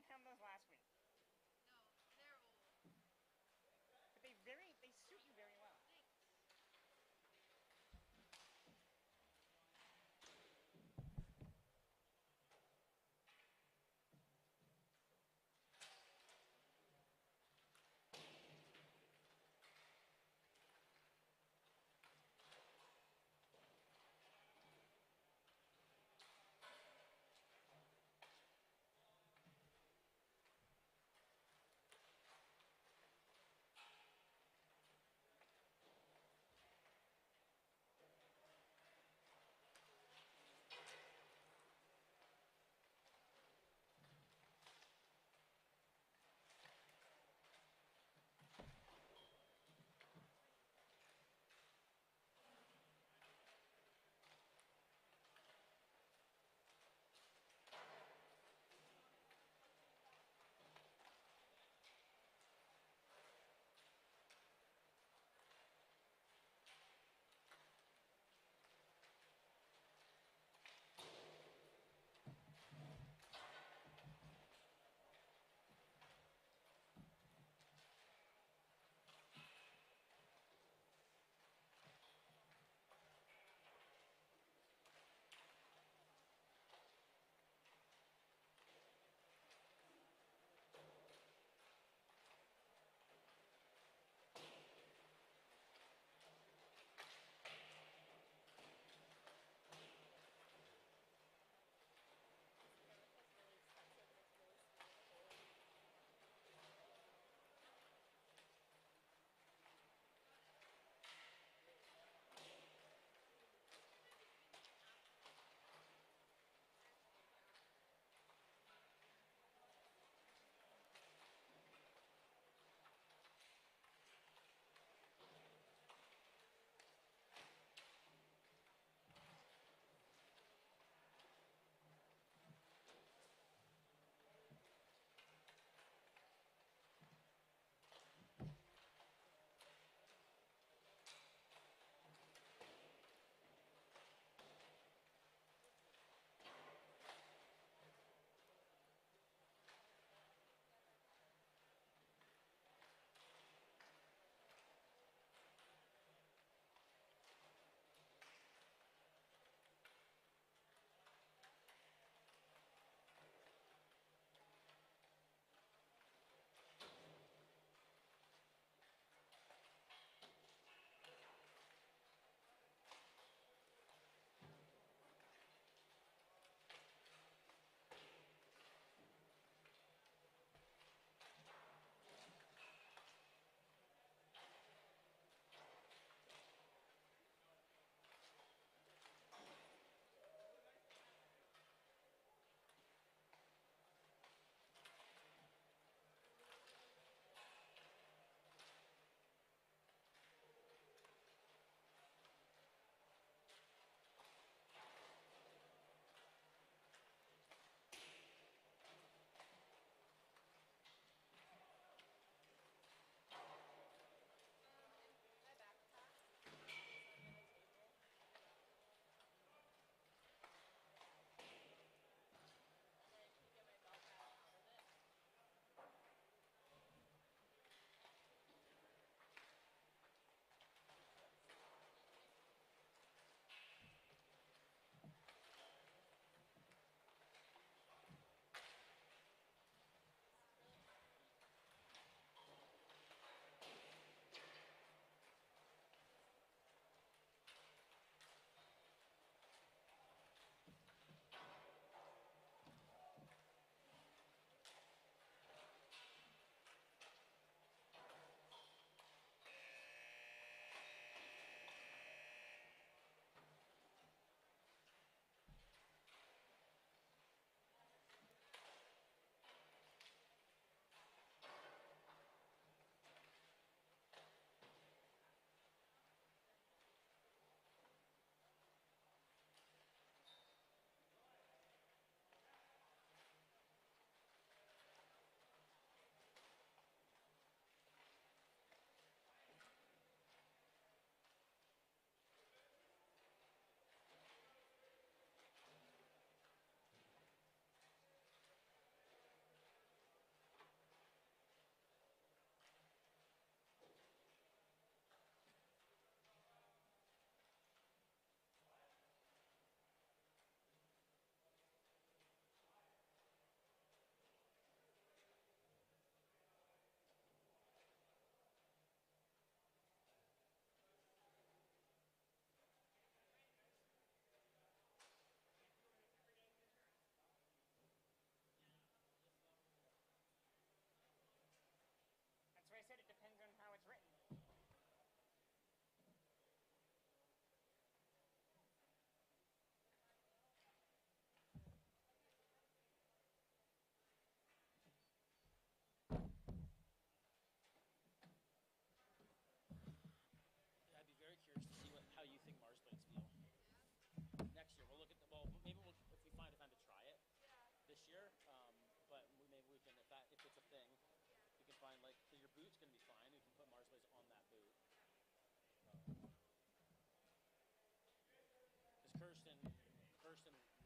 didn't have those last week. No, they're old. But they suit you very well. Thanks.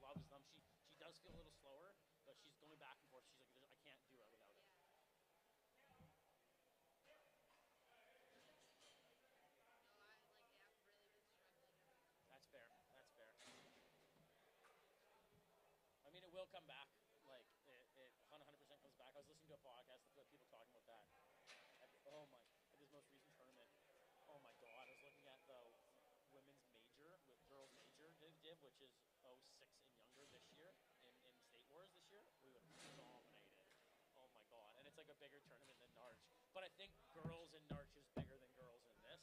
job as them. She does feel a little slower, but she's going back and forth. She's like, I can't do it without it. That's fair. That's fair. I mean, it will come back. Like, it 100% comes back. I was listening to a podcast with people talking about that. Oh my, at this most recent tournament. Oh my God, I was looking at the women's major, with girls major did, which is 06 and younger this year in State Wars this year. We would have dominated. Oh my God, and it's like a bigger tournament than Narch. But I think girls in Narch is bigger than girls in this.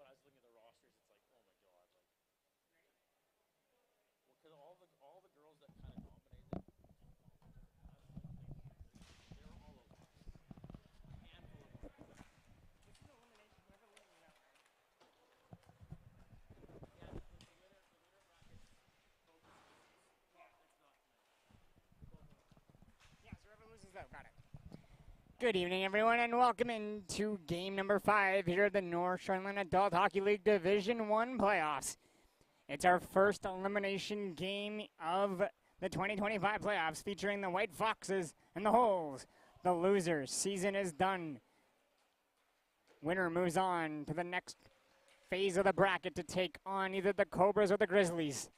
But I was looking at the rosters, it's like, oh my God, like, well, because all the girls that kind of dominated. They were all over us. A handful of them. This is elimination. Whoever loses out, right? Yeah, the winner brackets both seasons. Yeah. It's not tonight. Both of them. Yeah, so whoever loses out, got it. Good evening, everyone, and welcome into game number 5 here at the North Shoreline Adult Hockey League Division 1 playoffs. It's our first elimination game of the 2025 playoffs, featuring the White Foxes and the Holes. The losers' season is done. Winner moves on to the next phase of the bracket to take on either the Cobras or the Grizzlies.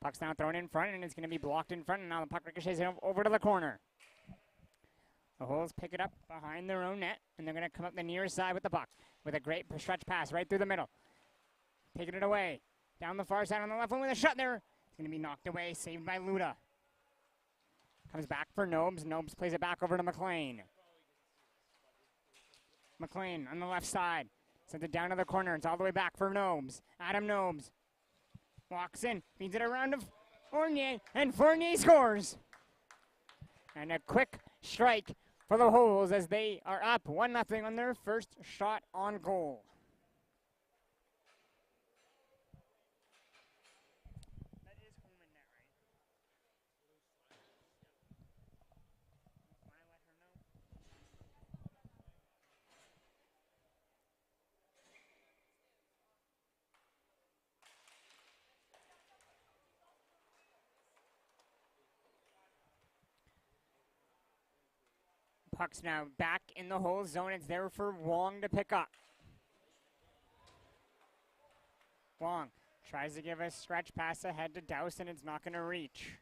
Puck's now thrown in front, and it's going to be blocked in front, and now the puck ricochets over to the corner. The Holes pick it up behind their own net, and they're going to come up the near side with the puck with a great stretch pass right through the middle. Taking it away. Down the far side on the left wing with a shot there. It's going to be knocked away, saved by Luda. Comes back for Nobes. Nobes plays it back over to McLean. McLean on the left side. Sends it down to the corner. It's all the way back for Nobes. Adam Nobes walks in, feeds it around to Fournier, and Fournier scores. And a quick strike for the Holes as they are up 1-0 on their first shot on goal. That is home in net, right? Want to let her know? Puck's now back in the Hole zone. It's there for Wong to pick up. Wong tries to give a stretch pass ahead to Douse, and it's not going to reach.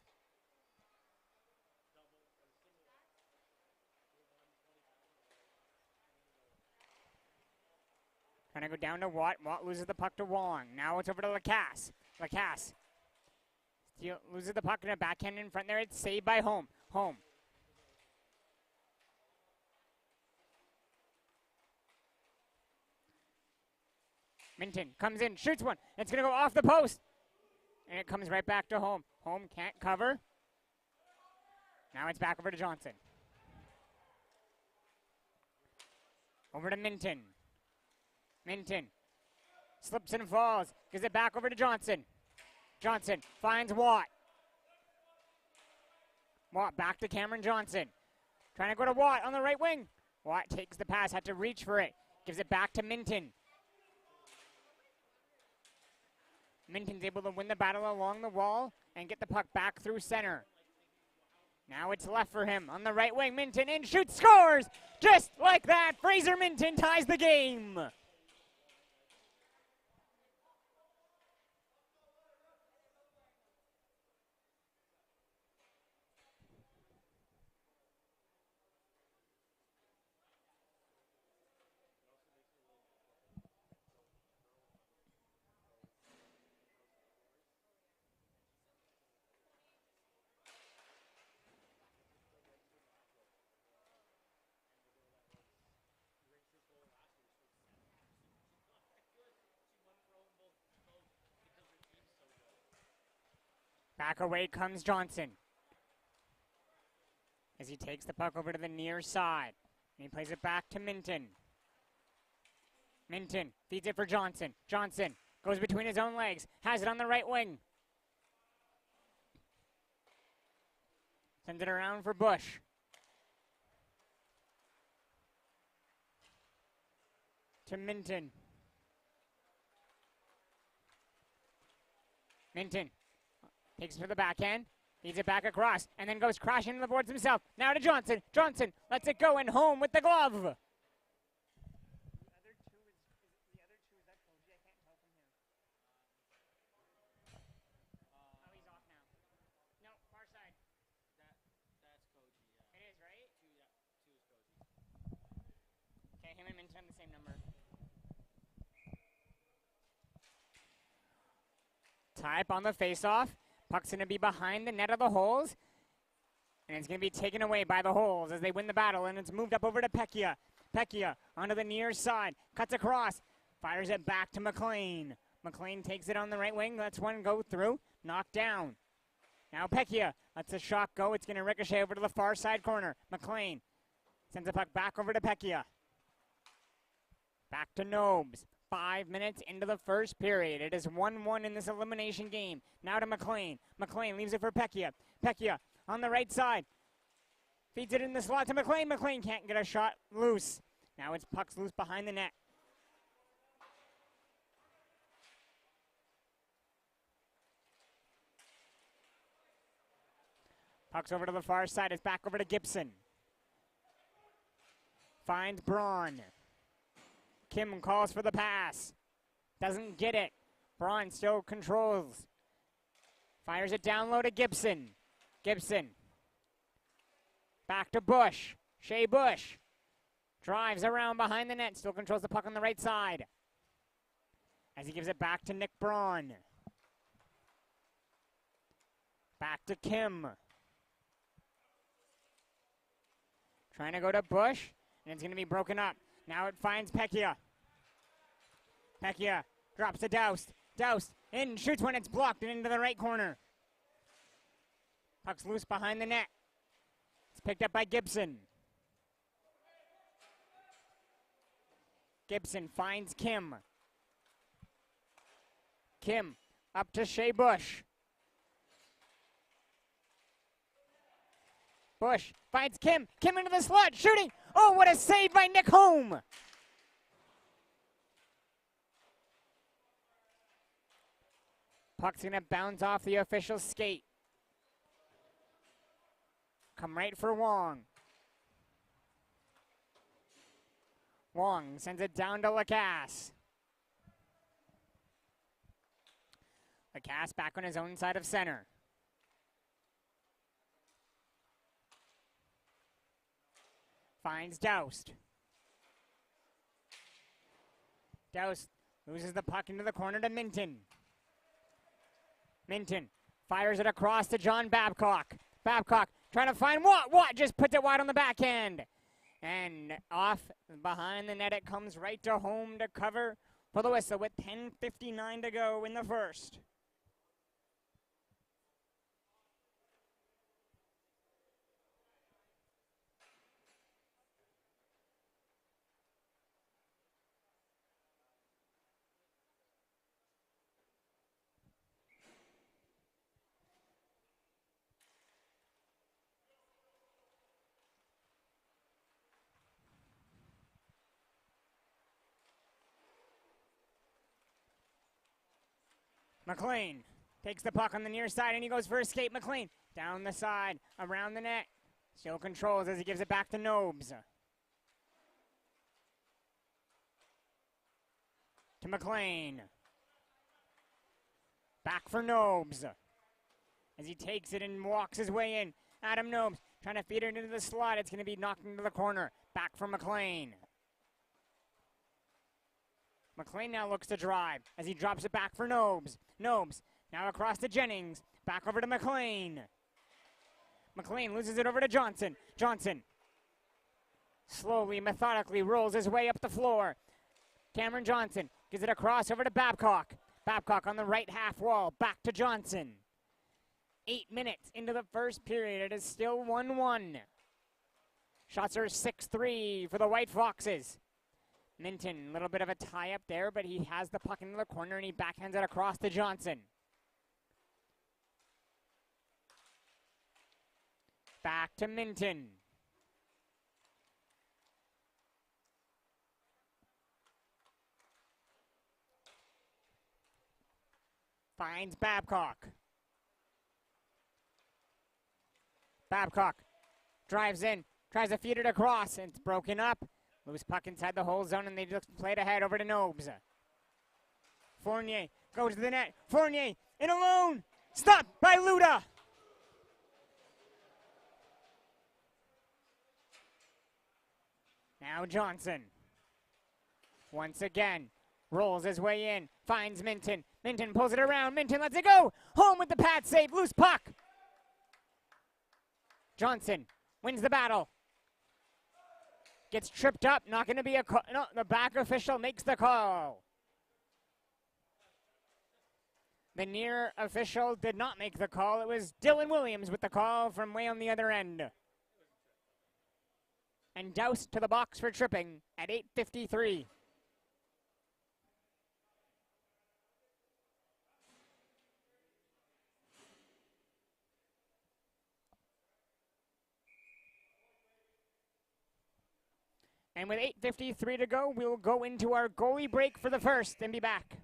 Trying to go down to Watt. Watt loses the puck to Wong. Now it's over to Lacasse. Lacasse loses the puck in a backhand in front there. It's saved by Home. Home. Minton comes in, shoots one. It's going to go off the post. And it comes right back to Home. Home can't cover. Now it's back over to Johnson. Over to Minton. Minton slips and falls. Gives it back over to Johnson. Johnson finds Watt. Watt back to Cameron Johnson. Trying to go to Watt on the right wing. Watt takes the pass, had to reach for it. Gives it back to Minton. Minton's able to win the battle along the wall and get the puck back through center. Now it's left for him on the right wing. Minton in, shoots, scores! Just like that, Fraser Minton ties the game. Back away comes Johnson as he takes the puck over to the near side. And he plays it back to Minton. Minton feeds it for Johnson. Johnson goes between his own legs, has it on the right wing. Sends it around for Bush. To Minton. Minton takes it for the backhand. Feeds it back across and then goes crashing into the boards himself. Now to Johnson. Johnson lets it go and home with the glove. The other two is that Koji? I can't tell from here. Oh, he's off now. No, far side. That's Koji, yeah. It is, right? Two is Koji. Okay, him and Minton have the same number. Type on the face-off. Puck's going to be behind the net of the holes. And it's going to be taken away by the holes as they win the battle. And it's moved up over to Pekka. Pekka onto the near side. Cuts across. Fires it back to McLean. McLean takes it on the right wing. Lets one go through. Knocked down. Now Pekka lets a shot go. It's going to ricochet over to the far side corner. McLean sends the puck back over to Pekka. Back to Nobes. 5 minutes into the first period. It is 1-1 in this elimination game. Now to McLean. McLean leaves it for Pekka. Pekka on the right side. Feeds it in the slot to McLean. McLean can't get a shot loose. Now it's puck's loose behind the net. Puck's over to the far side. It's back over to Gibson. Finds Braun. Kim calls for the pass. Doesn't get it. Braun still controls. Fires it down low to Gibson. Gibson. Back to Bush. Shea Bush. Drives around behind the net. Still controls the puck on the right side. As he gives it back to Nick Braun. Back to Kim. Trying to go to Bush. And it's going to be broken up. Now it finds Pekka. Pekka drops to Doust. Doust in, shoots when it's blocked and into the right corner. Puck's loose behind the net. It's picked up by Gibson. Gibson finds Kim. Kim up to Shea Bush. Bush finds Kim. Kim into the slot, shooting. Oh, what a save by Nick Home. Puck's going to bounce off the official skate. Come right for Wong. Wong sends it down to Lacasse. Lacasse back on his own side of center. Finds Doust. Doust loses the puck into the corner to Minton. Minton fires it across to John Babcock. Babcock trying to find Watt just puts it wide on the backhand. And off behind the net it comes right to Home to cover for the whistle with 10:59 to go in the first. McLean takes the puck on the near side and he goes for a skate. McLean down the side, around the net. Still controls as he gives it back to Nobes. To McLean. Back for Nobes. As he takes it and walks his way in. Adam Nobes trying to feed it into the slot. It's going to be knocked into the corner. Back for McLean. McLean now looks to drive as he drops it back for Nobes. Nobes now across to Jennings. Back over to McLean. McLean loses it over to Johnson. Johnson slowly, methodically rolls his way up the floor. Cameron Johnson gives it across over to Babcock. Babcock on the right half wall. Back to Johnson. 8 minutes into the first period. It is still 1-1. Shots are 6-3 for the White Foxes. Minton, a little bit of a tie-up there, but he has the puck into the corner and he backhands it across to Johnson. Back to Minton. Finds Babcock. Babcock drives in, tries to feed it across, and it's broken up. Loose puck inside the whole zone, and they just played ahead over to Nobes. Fournier goes to the net. Fournier in alone. Stopped by Luda. Now Johnson. Once again, rolls his way in, finds Minton. Minton pulls it around. Minton lets it go. Home with the pad save. Loose puck. Johnson wins the battle. Gets tripped up. Not going to be a call. No, the back official makes the call. The near official did not make the call. It was Dylan Williams with the call from way on the other end. And doused to the box for tripping at 8:53. And with 8:53 to go, we'll go into our goalie break for the first and be back.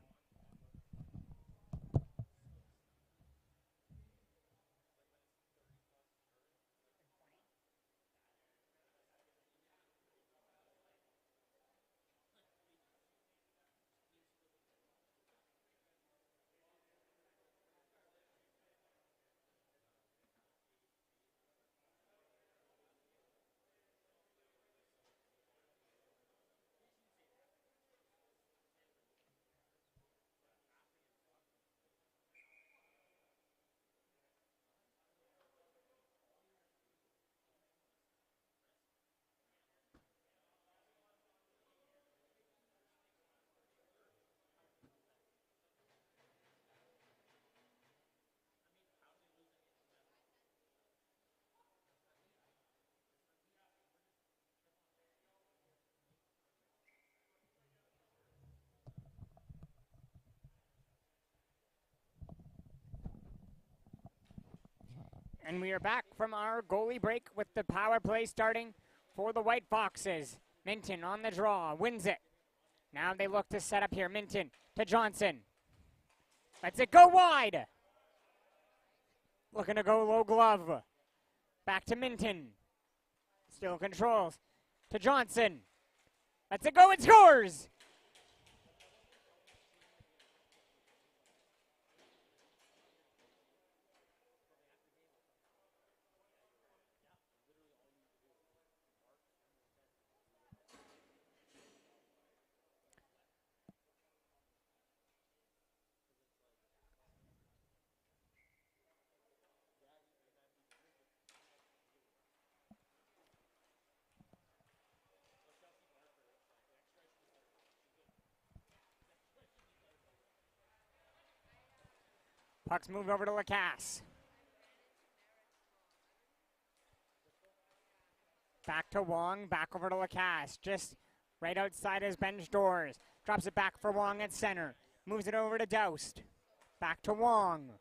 And we are back from our goalie break with the power play starting for the White Foxes. Minton on the draw, wins it. Now they look to set up here. Minton to Johnson. Lets it go wide. Looking to go low glove. Back to Minton. Still controls. To Johnson. Lets it go and scores. Puck's moved over to Lacasse. Back to Wong, back over to Lacasse. Just right outside his bench doors. Drops it back for Wong at center. Moves it over to Doust. Back to Wong.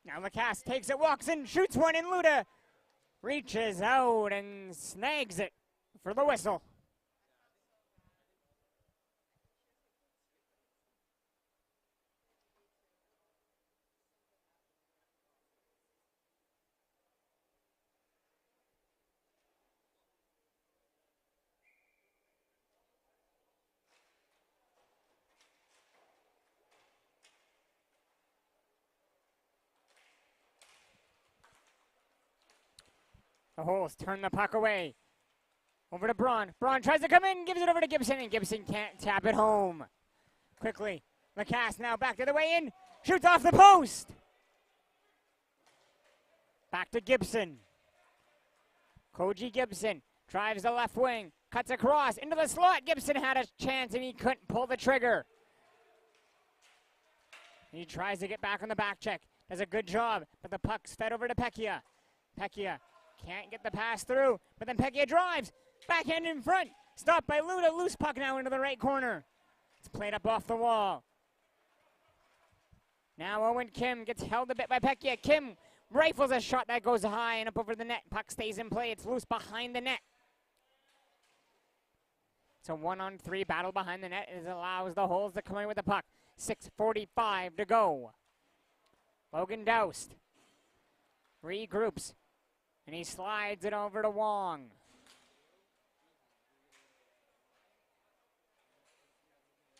Now Lacasse takes it, walks in, shoots one, and Luda reaches out and snags it for the whistle. The Holes turn the puck away. Over to Braun. Braun tries to come in, gives it over to Gibson, and Gibson can't tap it home. Quickly, Lacasse now back to the way in. Shoots off the post. Back to Gibson. Koji Gibson drives the left wing. Cuts across into the slot. Gibson had a chance, and he couldn't pull the trigger. He tries to get back on the back check. Does a good job, but the puck's fed over to Pecchia. Pecchia can't get the pass through, but then Pecchia drives. Backhand in front. Stopped by Luda. Loose puck now into the right corner. It's played up off the wall. Now Owen Kim gets held a bit by Pecchia. Kim rifles a shot that goes high and up over the net. Puck stays in play. It's loose behind the net. It's a 1-on-3 battle behind the net. It allows the Holes to come in with the puck. 6:45 to go. Logan Doust regroups, and he slides it over to Wong.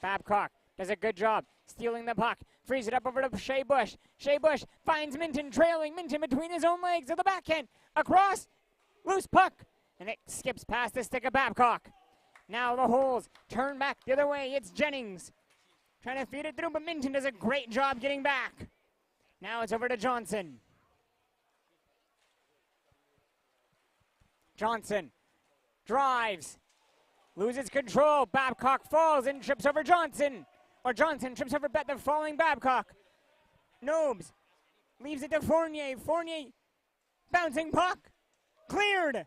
Babcock does a good job stealing the puck. Frees it up over to Shea Bush. Shea Bush finds Minton trailing. Minton between his own legs to the backhand. Across. Loose puck. And it skips past the stick of Babcock. Now the Holes turn back the other way. It's Jennings trying to feed it through, but Minton does a great job getting back. Now it's over to Johnson. Johnson drives. Loses control. Babcock falls and trips over Johnson. Or Johnson trips over the falling Babcock. Nobes leaves it to Fournier. Fournier bouncing puck. Cleared.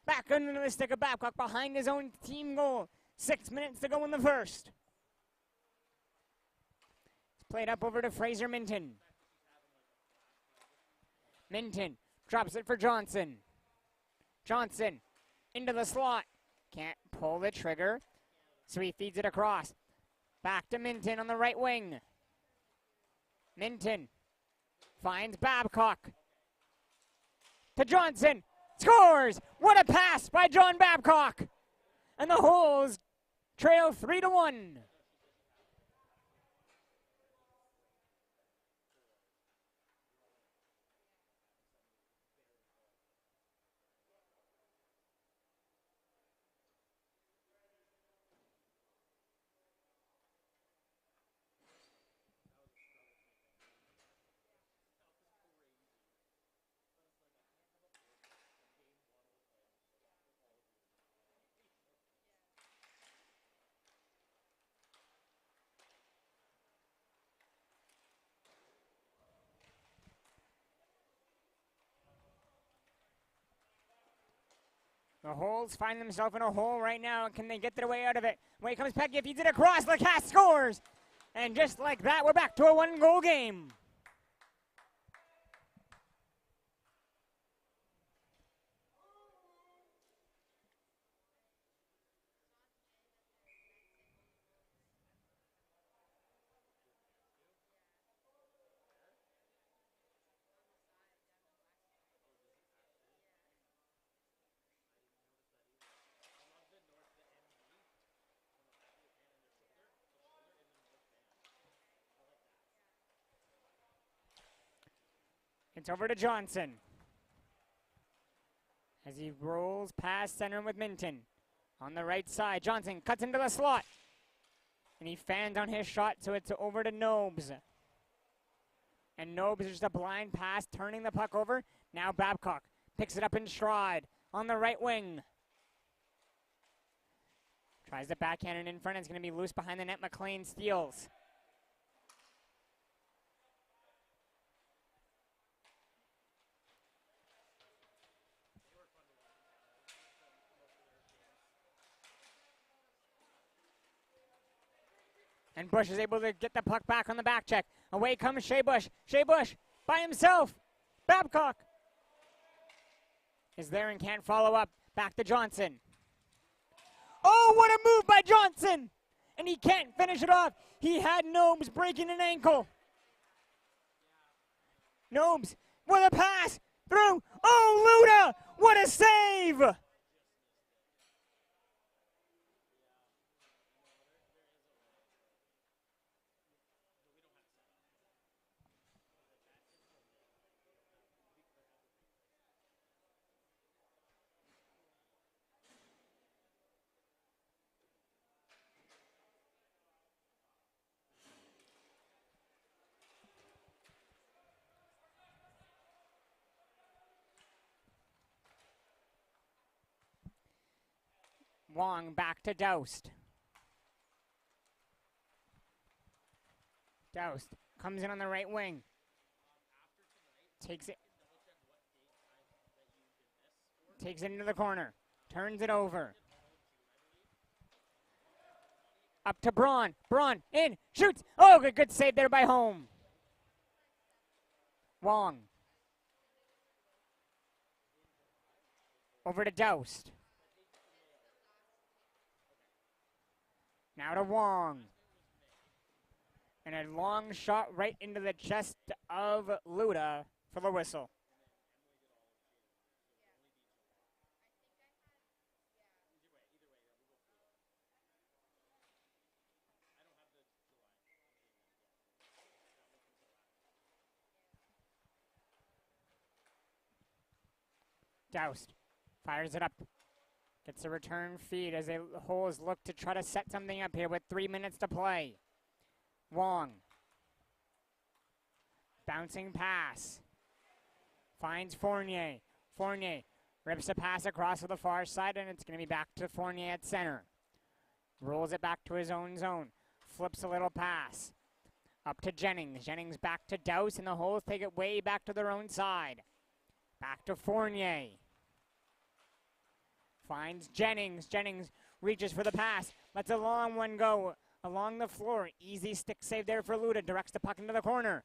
Back under the stick of Babcock behind his own team goal. 6 minutes to go in the first. It's played up over to Fraser Minton. Minton drops it for Johnson. Johnson into the slot. Can't pull the trigger, so he feeds it across. Back to Minton on the right wing. Minton finds Babcock. To Johnson. Scores! What a pass by John Babcock! And the Holes trail 3-1. The Holes find themselves in a hole right now. Can they get their way out of it? Away comes Petke, feeds it across. Lacasse scores! And just like that, we're back to a 1-goal game. It's over to Johnson. As he rolls past center with Minton. On the right side, Johnson cuts into the slot. And he fans on his shot, so it's over to Nobes. And Nobes is just a blind pass, turning the puck over. Now Babcock picks it up in stride on the right wing. Tries the backhand and in front. It's going to be loose behind the net. McLean steals. And Bush is able to get the puck back on the back check. Away comes Shea Bush. Shea Bush by himself. Babcock is there and can't follow up. Back to Johnson. Oh, what a move by Johnson! And he can't finish it off. He had Nobes breaking an ankle. Nobes with a pass through. Oh, Luda! What a save! Wong back to Doust. Doust comes in on the right wing. Takes it into the corner. Turns it over. Up to Braun. Braun in. Shoots. Oh, good save there by Home. Wong. Over to Doust. Now to Wong. And a long shot right into the chest of Luda for the whistle. Doust fires it up. Gets a return feed as the Holes look to try to set something up here with 3 minutes to play. Wong. Bouncing pass. Finds Fournier. Fournier rips a pass across to the far side, and it's going to be back to Fournier at center. Rolls it back to his own zone. Flips a little pass. Up to Jennings. Jennings back to Doust, and the Holes take it way back to their own side. Back to Fournier. Finds Jennings. Jennings reaches for the pass. Lets a long one go along the floor. Easy stick save there for Luda. Directs the puck into the corner.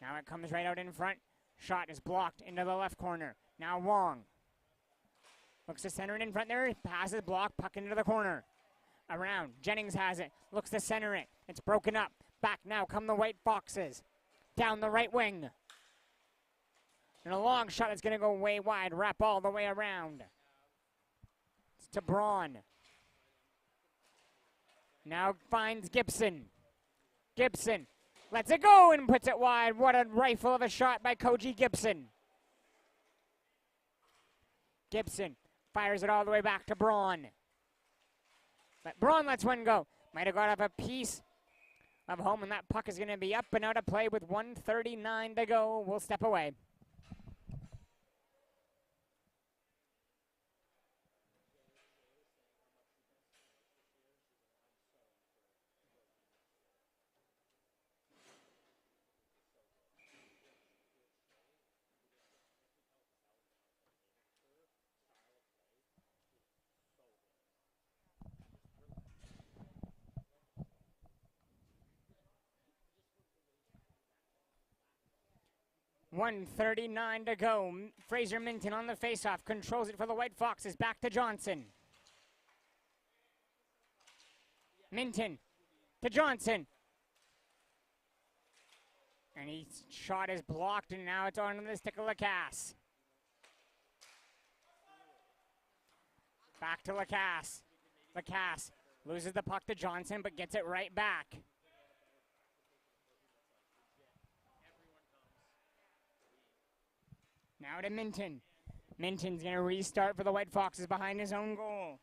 Now it comes right out in front. Shot is blocked into the left corner. Now Wong. Looks to center it in front there. Passes blocked. Puck into the corner. Around. Jennings has it. Looks to center it. It's broken up. Back now come the White Foxes. Down the right wing. And a long shot that's going to go way wide. Wrap all the way around. It's to Braun. Now finds Gibson. Gibson lets it go and puts it wide. What a rifle of a shot by Koji Gibson. Gibson fires it all the way back to Braun. But Braun lets one go. Might have got off a piece of home, and that puck is going to be up and out of play with 1:39 to go. We'll step away. .139 to go. Fraser Minton on the faceoff. Controls it for the White Foxes. Back to Johnson. Minton to Johnson. And his shot is blocked, and now it's on the stick of Lacasse. Back to Lacasse. Lacasse loses the puck to Johnson, but gets it right back. Now to Minton. Minton's going to restart for the White Foxes behind his own goal.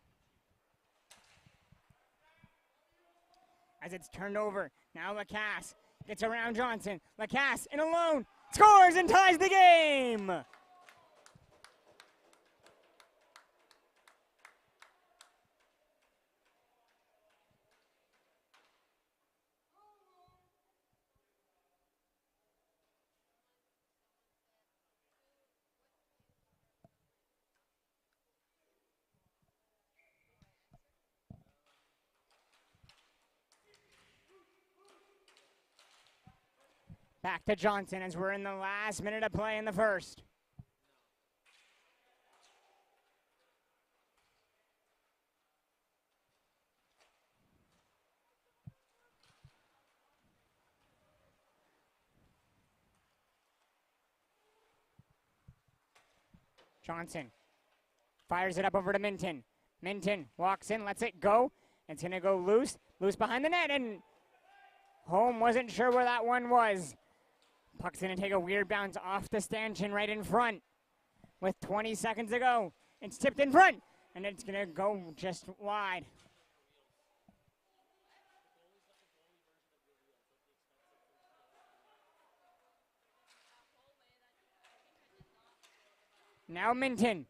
As it's turned over, now Lacasse gets around Johnson. Lacasse in alone, scores and ties the game! Back to Johnson as we're in the last minute of play in the first. Johnson fires it up over to Minton. Minton walks in, lets it go. It's going to go loose. Loose behind the net, and Home wasn't sure where that one was. Puck's going to take a weird bounce off the stanchion right in front with 20 seconds to go. It's tipped in front, and it's going to go just wide. Now Minton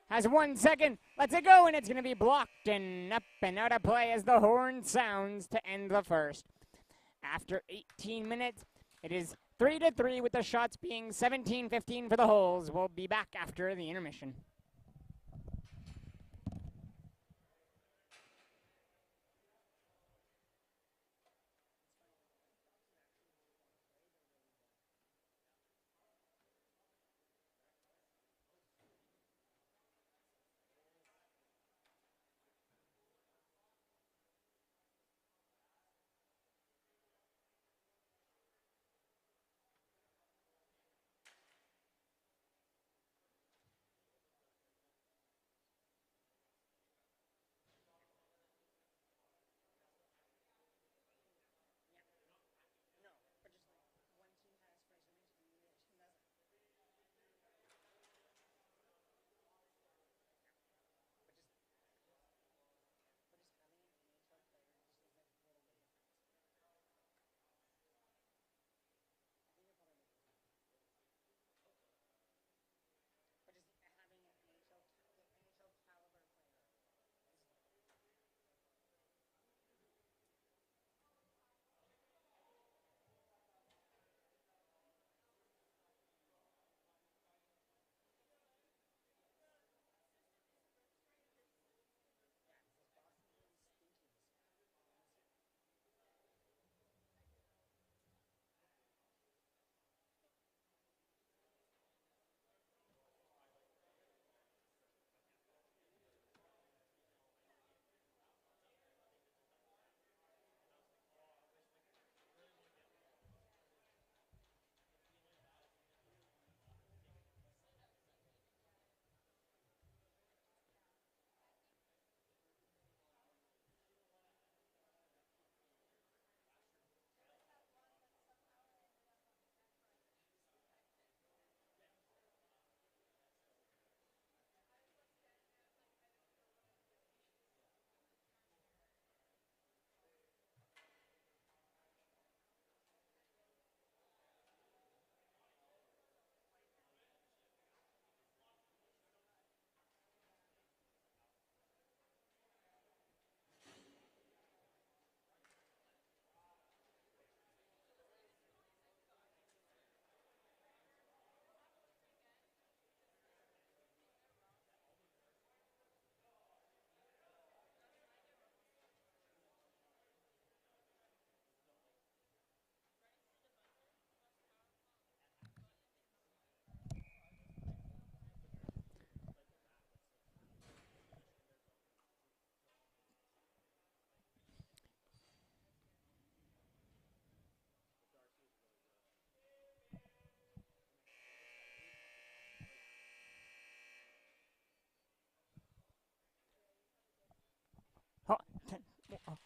has 1 second, lets it go, and it's going to be blocked and up and out of play as the horn sounds to end the first. After 18 minutes, it is 3-3 with the shots being 17-15 for the Holes. We'll be back after the intermission.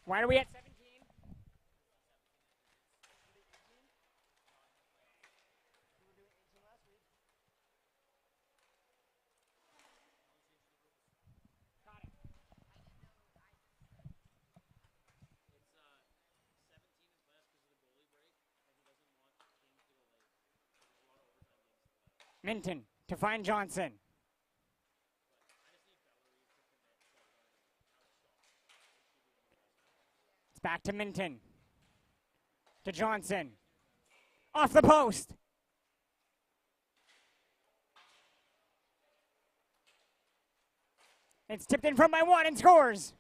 Why are we at 17? It's 17 in class because of the goalie break, and he doesn't want games to go late. There's a lot of overtime games in class. Minton to find Johnson. I just need Bellerive to commit to learning how to stop. It's back to Minton. To Johnson. Off the post. It's tipped in front by one and scores.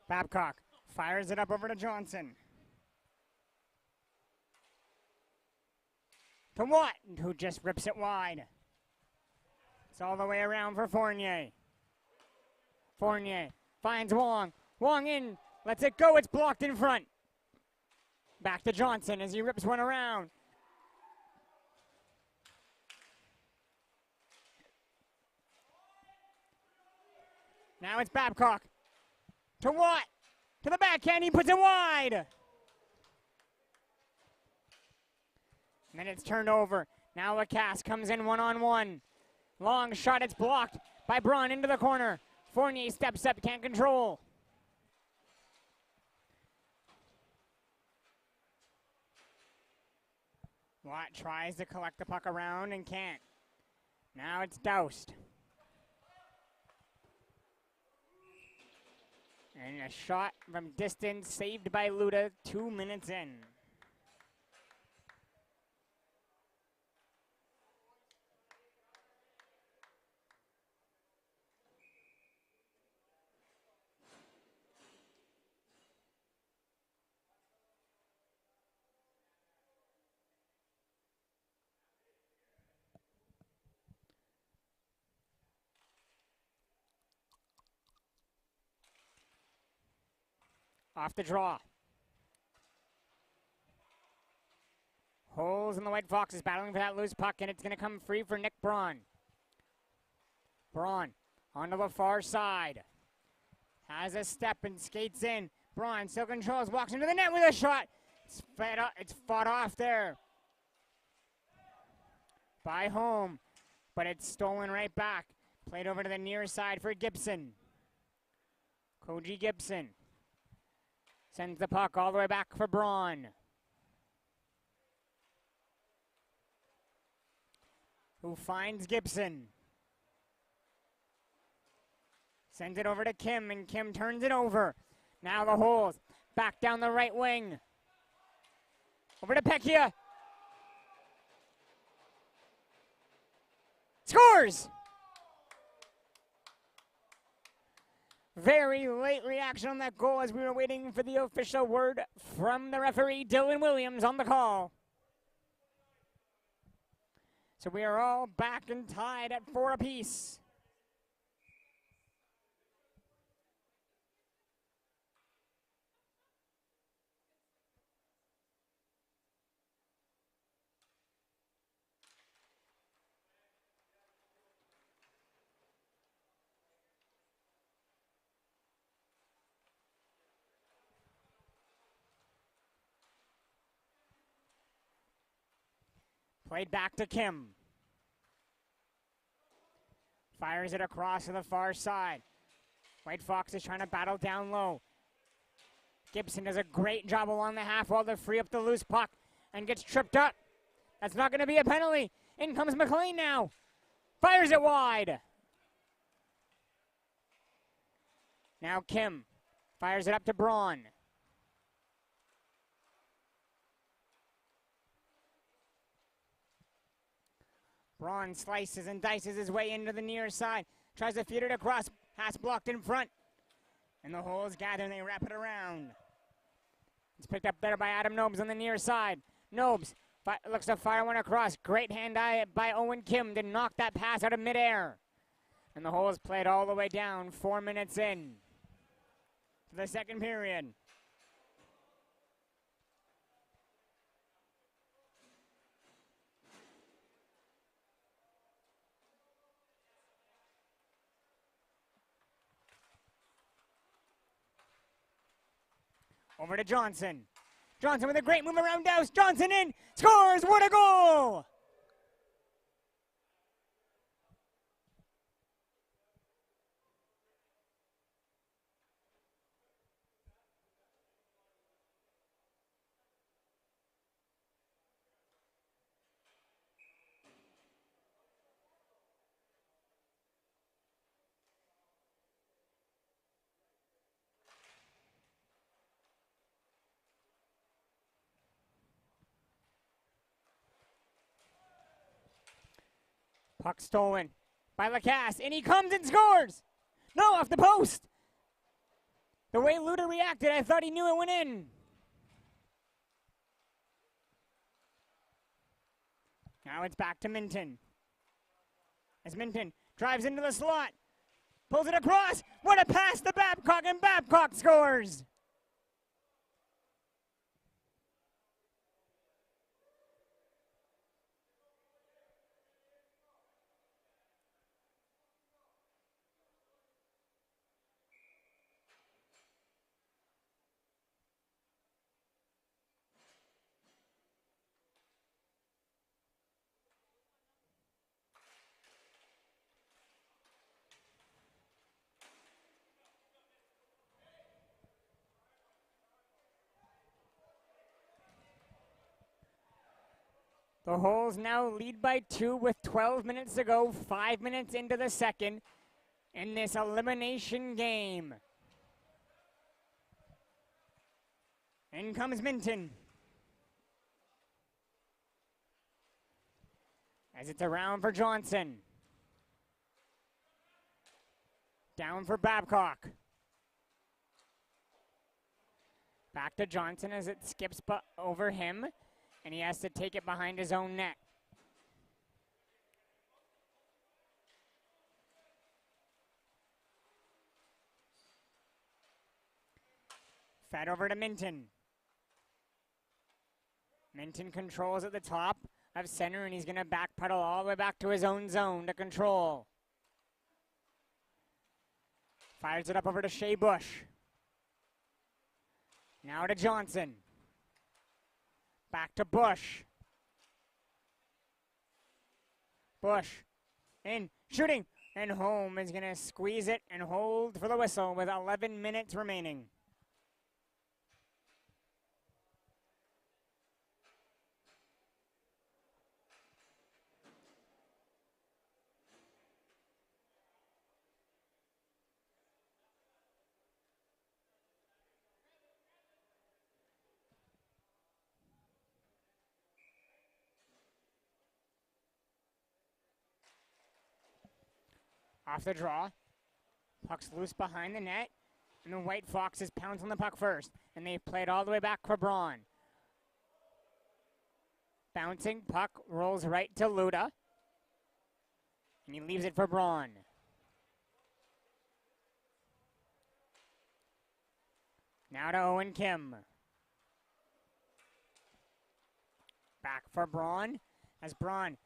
Babcock fires it up over to Johnson. To Watt, who just rips it wide. It's all the way around for Fournier. Fournier finds Wong. Wong in, lets it go, it's blocked in front. Back to Johnson as he rips one around. Now it's Babcock. To Watt. To the backhand, he puts it wide. And then it's turned over. Now Lacasse comes in one-on-one. Long shot, it's blocked by Braun into the corner. Fournier steps up, can't control. Watt tries to collect the puck around and can't. Now it's doused. And a shot from distance saved by Luda 2 minutes in. Off the draw. Holes in the White Foxes battling for that loose puck, and it's going to come free for Nick Braun. Braun onto the far side. Has a step and skates in. Braun still controls, walks into the net with a shot. It's fought off there by Home, but it's stolen right back. Played over to the near side for Gibson. Koji Gibson sends the puck all the way back for Braun, who finds Gibson. Sends it over to Kim, and Kim turns it over. Now the holes. Back down the right wing. Over to Pecchia. Scores! Very late reaction on that goal as we were waiting for the official word from the referee, Dylan Williams, on the call. So we are all back and tied at 4 apiece. Played back to Kim. Fires it across to the far side. White Fox is trying to battle down low. Gibson does a great job along the half wall to free up the loose puck and gets tripped up. That's not going to be a penalty. In comes McLean now. Fires it wide. Now Kim fires it up to Braun. Braun slices and dices his way into the near side. Tries to feed it across. Pass blocked in front. And the holes gather and they wrap it around. It's picked up there by Adam Nobes on the near side. Nobes looks to fire one across. Great hand-eye by Owen Kim to knock that pass out of midair. And the hole is played all the way down, 4 minutes in to the second period. Over to Johnson. Johnson with a great move around Douse. Johnson in, scores, what a goal! Puck stolen by Lacasse, and he comes and scores! No, off the post! The way Luda reacted, I thought he knew it went in. Now it's back to Minton. As Minton drives into the slot, pulls it across. What a pass to Babcock, and Babcock scores! The Holes now lead by 2 with 12 minutes to go, 5 minutes into the second in this elimination game. In comes Minton. As it's around for Johnson. Down for Babcock. Back to Johnson as it skips over him. And he has to take it behind his own net. Fed over to Minton. Minton controls at the top of center, and he's going to backpedal all the way back to his own zone to control. Fires it up over to Shea Bush. Now to Johnson. Back to Bush. Bush in, shooting, and home is going to squeeze it and hold for the whistle with 11 minutes remaining. Off the draw. Puck's loose behind the net. And the White Foxes pounce on the puck first. And they've played all the way back for Braun. Bouncing, puck rolls right to Luda. And he leaves it for Braun. Now to Owen Kim. Back for Braun. As Braun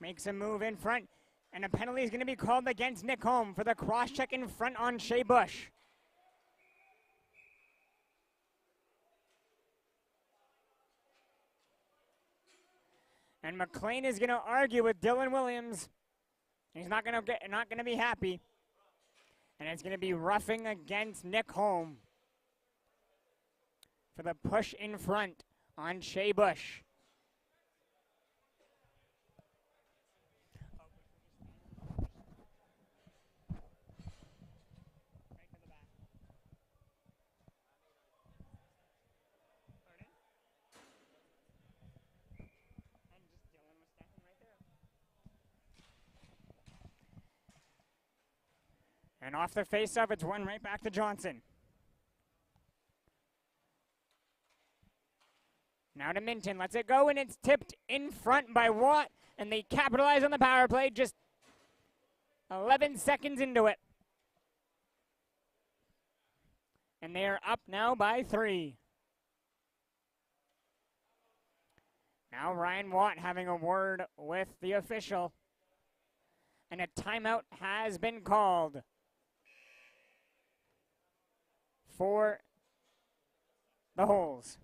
makes a move in front. And a penalty is going to be called against Nick Holm for the cross-check in front on Shea Bush. And McLean is going to argue with Dylan Williams. He's not going to be happy. And it's going to be roughing against Nick Holm for the push in front on Shea Bush. And off the face-off, it's one right back to Johnson. Now to Minton, lets it go, and it's tipped in front by Watt, and they capitalize on the power play just 11 seconds into it. And they are up now by 3. Now Ryan Watt having a word with the official. And a timeout has been called for the Holes.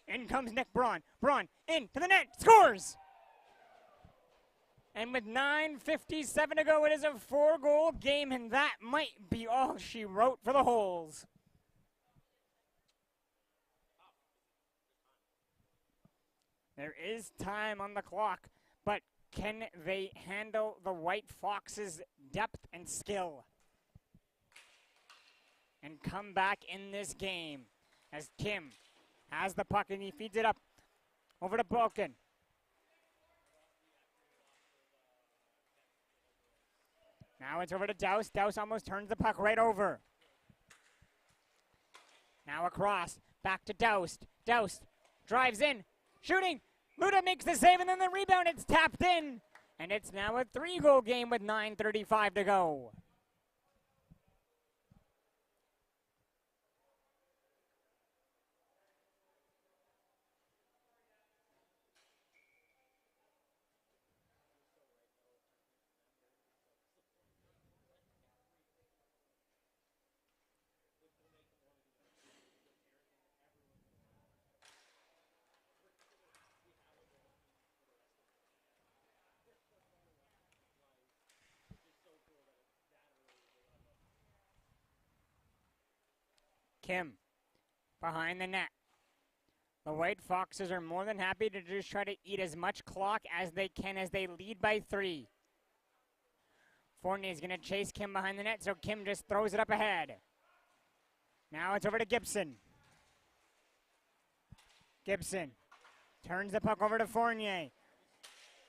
In comes Nick Braun. Braun into the net, scores! And with 9:57 to go, it is a 4-goal game, and that might be all she wrote for the Holes. There is time on the clock, but can they handle the White Foxes' depth and skill and come back in this game as Kim has the puck and he feeds it up over to Balkan. Now it's over to Douse. Douse almost turns the puck right over. Now across, back to Douse. Douse drives in, shooting. Luda makes the save, and then the rebound, it's tapped in. And it's now a 3-goal game with 9:35 to go. Kim behind the net. The White Foxes are more than happy to just try to eat as much clock as they can as they lead by 3. Fournier is going to chase Kim behind the net, so Kim just throws it up ahead. Now it's over to Gibson. Gibson turns the puck over to Fournier.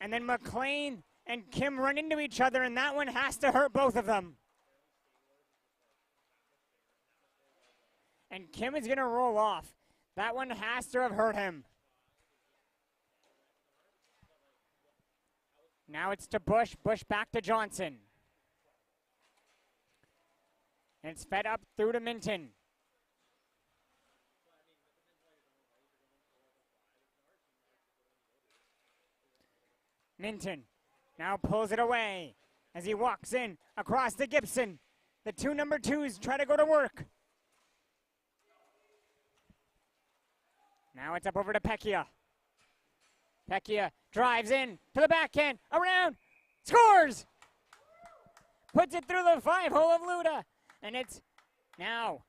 And then McLean and Kim run into each other, and that one has to hurt both of them. And Kim is going to roll off. That one has to have hurt him. Now it's to Bush. Bush back to Johnson. And it's fed up through to Minton. Minton now pulls it away as he walks in across to Gibson. The 2 number 2s try to go to work. Now it's up over to Pecchia. Pecchia drives in to the backhand, around, scores! Puts it through the 5-hole of Luda. And it's now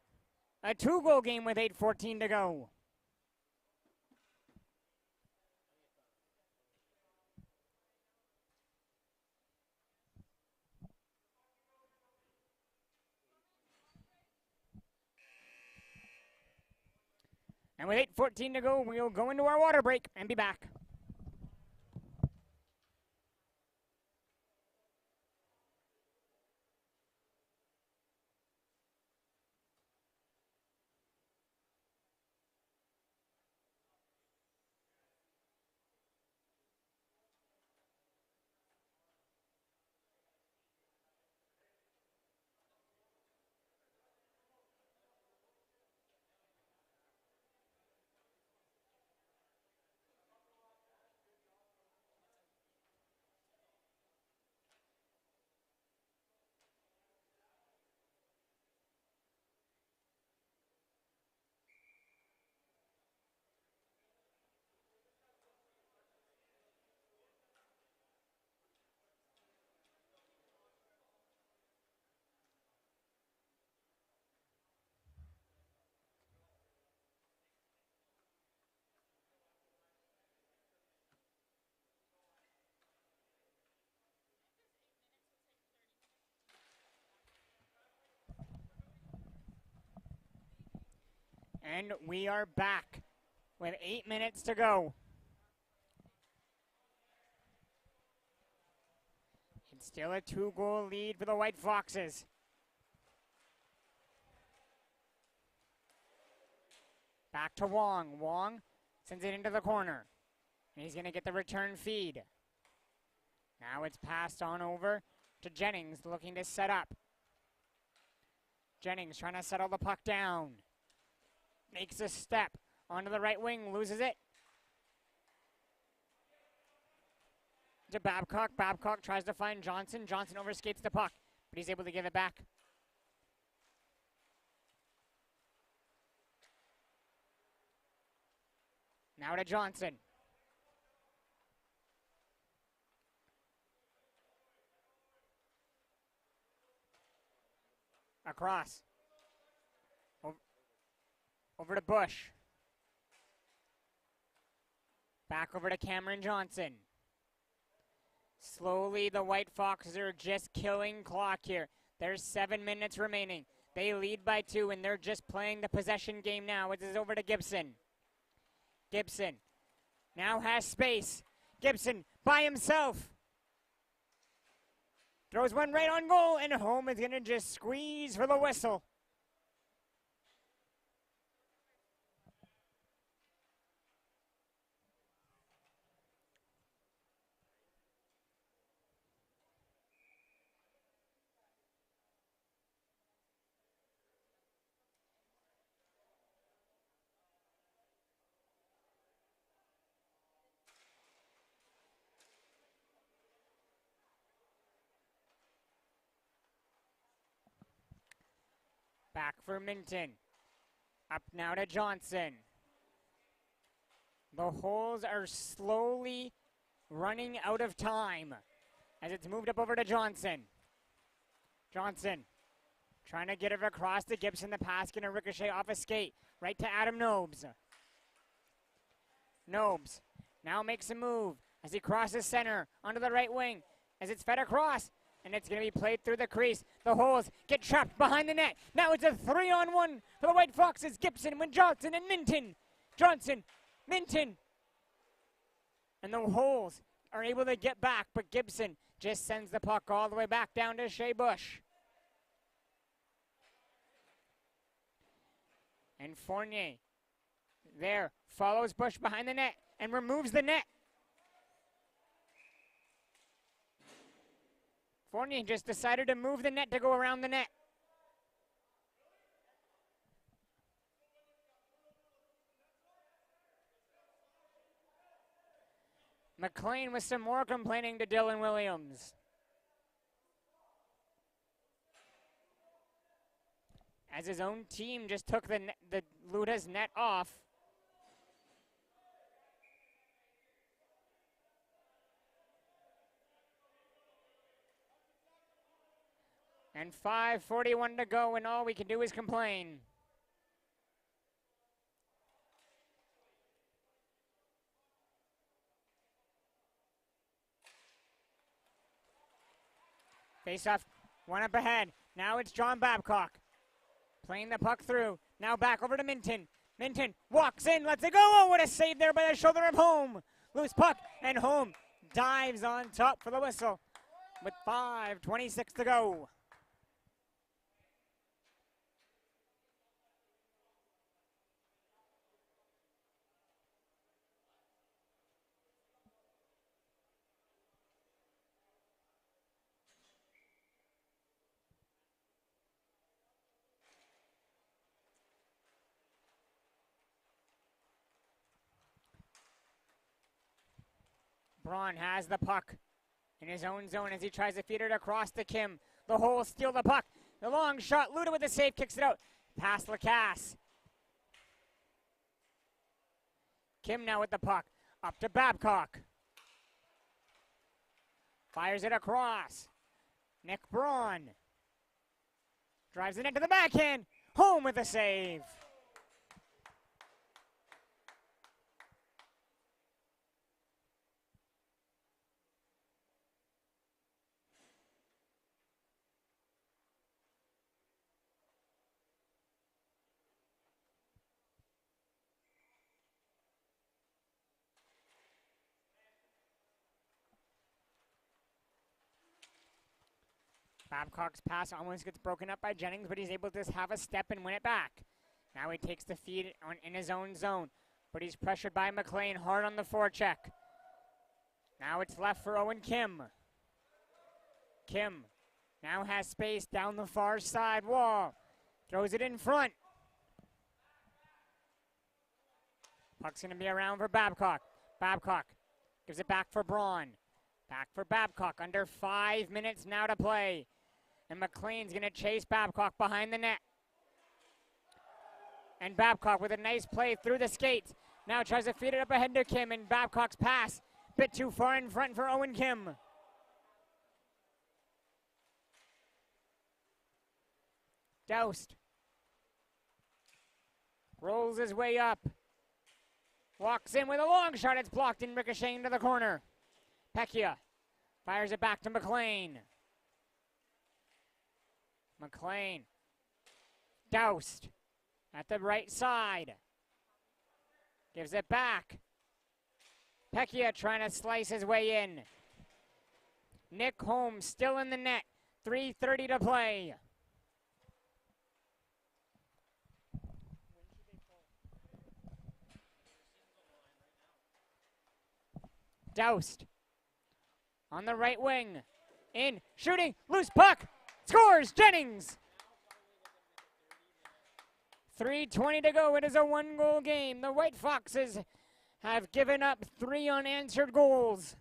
a 2-goal game with 8:14 to go. And with 8:14 to go, we'll go into our water break and be back. And we are back with 8 minutes to go. It's still a 2-goal lead for the White Foxes. Back to Wong. Wong sends it into the corner. And he's going to get the return feed. Now it's passed on over to Jennings, looking to set up. Jennings trying to settle the puck down. Makes a step onto the right wing, loses it. To Babcock. Babcock tries to find Johnson. Johnson overskates the puck, but he's able to give it back. Now to Johnson. Across. Over to Bush. Back over to Cameron Johnson. Slowly, the White Foxes are just killing clock here. There's 7 minutes remaining. They lead by 2, and they're just playing the possession game now. It is over to Gibson. Gibson now has space. Gibson by himself. Throws one right on goal, and home is going to just squeeze for the whistle. Back for Minton. Up now to Johnson. The holes are slowly running out of time as it's moved up over to Johnson. Johnson trying to get it across to Gibson. The pass going to ricochet off a skate right to Adam Nobes. Nobes now makes a move as he crosses center onto the right wing as it's fed across. And it's going to be played through the crease. The holes get trapped behind the net. Now it's a 3-on-1 for the White Foxes. Gibson with Johnson and Minton. Johnson, Minton. And the holes are able to get back, but Gibson just sends the puck all the way back down to Shea Bush. And Fournier there follows Bush behind the net and removes the net. Fournier just decided to move the net to go around the net. McLean with some more complaining to Dylan Williams. As his own team just took the Luda's net off. And 5:41 to go, and all we can do is complain. Face off, one up ahead. Now it's John Babcock. Playing the puck through. Now back over to Minton. Minton walks in, lets it go. Oh, what a save there by the shoulder of Home. Loose puck, and Home dives on top for the whistle with 5:26 to go. Braun has the puck in his own zone as he tries to feed it across to Kim. The hole, steal the puck. The long shot, Luda with the save, kicks it out. Past Lacasse. Kim now with the puck. Up to Babcock. Fires it across. Nick Braun. Drives it into the backhand. Home with the save. Babcock's pass almost gets broken up by Jennings, but he's able to have a step and win it back. Now he takes the feed in his own zone, but he's pressured by McLean hard on the forecheck. Now it's left for Owen Kim. Kim now has space down the far side wall. Throws it in front. Puck's going to be around for Babcock. Babcock gives it back for Braun. Back for Babcock. Under 5 minutes now to play. And McLean's going to chase Babcock behind the net. And Babcock with a nice play through the skates. Now tries to feed it up ahead to Kim, and Babcock's pass a bit too far in front for Owen Kim. Doused. Rolls his way up. Walks in with a long shot. It's blocked and ricocheting to the corner. Pecchia fires it back to McLean. McLean doused at the right side. Gives it back. Pecchia trying to slice his way in. Nick Holmes still in the net. 3:30 to play. Doused on the right wing. In, shooting, loose puck. Scores, Jennings. 3:20 to go. It is a 1-goal game. The White Foxes have given up 3 unanswered goals.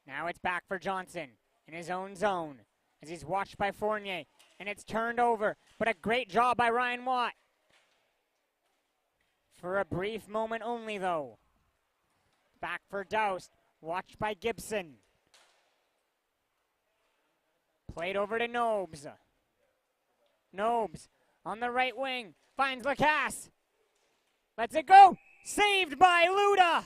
Now it's back for Johnson in his own zone as he's watched by Fournier. And it's turned over, but a great job by Ryan Watt. For a brief moment only, though. Back for Doused, watched by Gibson. Played over to Nobes. Nobes on the right wing, finds Lacasse. Lets it go, saved by Luda.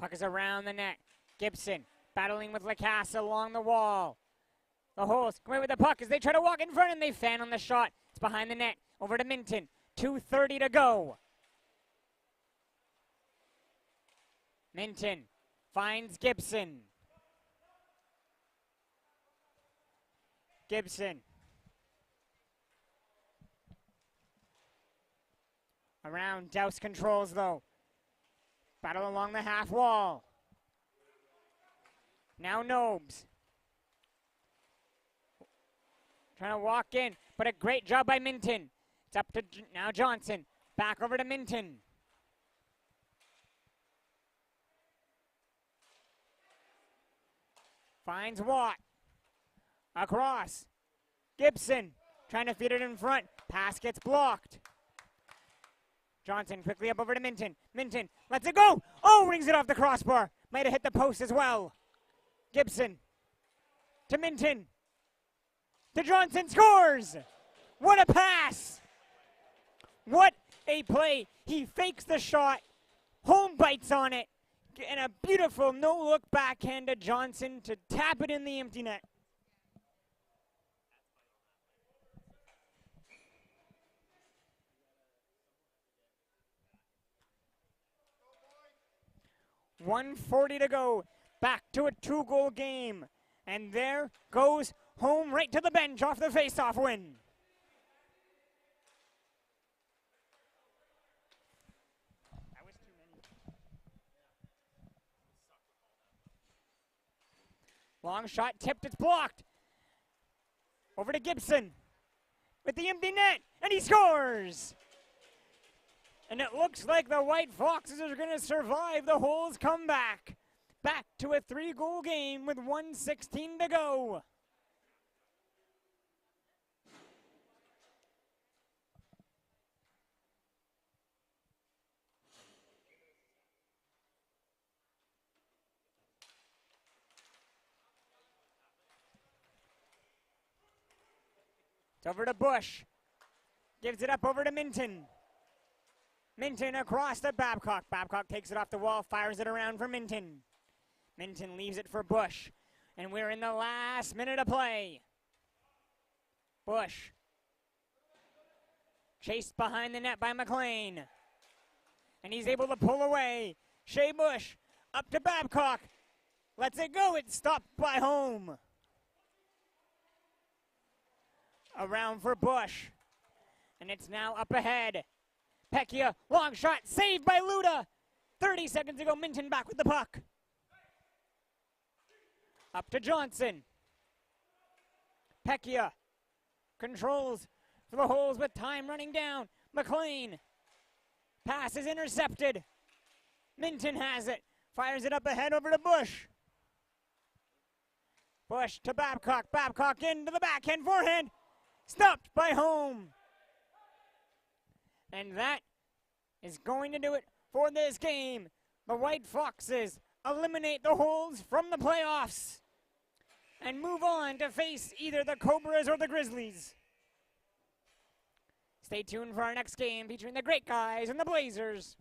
Puck is around the net. Gibson battling with Lacasse along the wall. The holes come away with the puck as they try to walk in front and they fan on the shot. It's behind the net. Over to Minton. 2:30 to go. Minton finds Gibson. Gibson. Around. Douse controls though. Battle along the half wall. Now Nobes. Trying to walk in, but a great job by Minton. It's up to now Johnson. Back over to Minton. Finds Watt. Across. Gibson trying to feed it in front. Pass gets blocked. Johnson quickly up over to Minton. Minton lets it go. Oh, rings it off the crossbar. Might have hit the post as well. Gibson to Minton. To Johnson, scores! What a pass! What a play. He fakes the shot. Home bites on it. And a beautiful no-look backhand to Johnson to tap it in the empty net. .140 to go. Back to a 2-goal game. And there goes home right to the bench off the face-off win. That was too many. Long shot tipped, it's blocked. Over to Gibson with the empty net, and he scores! And it looks like the White Foxes are going to survive the Holes comeback. Back to a 3-goal game with 1:16 to go. It's over to Bush. Gives it up over to Minton. Minton across to Babcock. Babcock takes it off the wall, fires it around for Minton. Minton leaves it for Bush. And we're in the last minute of play. Bush. Chased behind the net by McLean. And he's able to pull away. Shea Bush up to Babcock. Lets it go. It's stopped by Home. Around for Bush. And it's now up ahead. Pecchia, long shot, saved by Luda. 30 seconds to go, Minton back with the puck. Up to Johnson. Pecchia controls for the Holes with time running down. McLean. Pass is intercepted. Minton has it. Fires it up ahead over to Bush. Bush to Babcock. Babcock into the backhand forehand. Stopped by Home. And that is going to do it for this game. The White Foxes eliminate the Holes from the playoffs and move on to face either the Cobras or the Grizzlies. Stay tuned for our next game featuring the Great Guys and the Blazers.